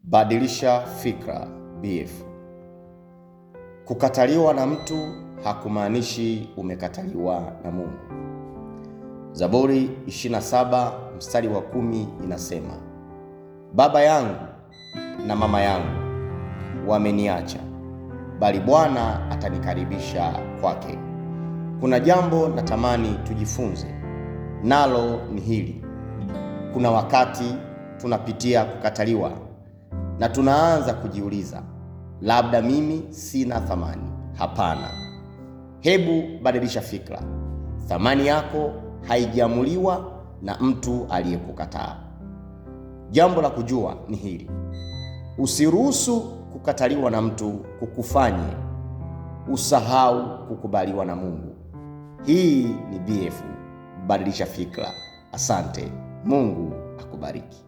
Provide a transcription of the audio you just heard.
Badilisha fikra BF. Kukataliwa na mtu hakumaanishi umekataliwa na Mungu. Zaburi 27 mstari wa 10 inasema, baba yangu na mama yangu wameniacha, bali Bwana atanikaribisha kwake. Kuna jambo natamani tujifunze nalo ni hili. Kuna wakati tunapitia kukataliwa na tunaanza kujiuliza, labda mimi sina thamani. Hapana, hebu badilisha fikra. Thamani yako haijamuliwa na mtu aliyekukataa. Jambo la kujua ni hili: usiruhusu kukataliwa na mtu kukufanye usahau kukubaliwa na Mungu. Hii ni BF, badilisha fikra. Asante. Mungu akubariki.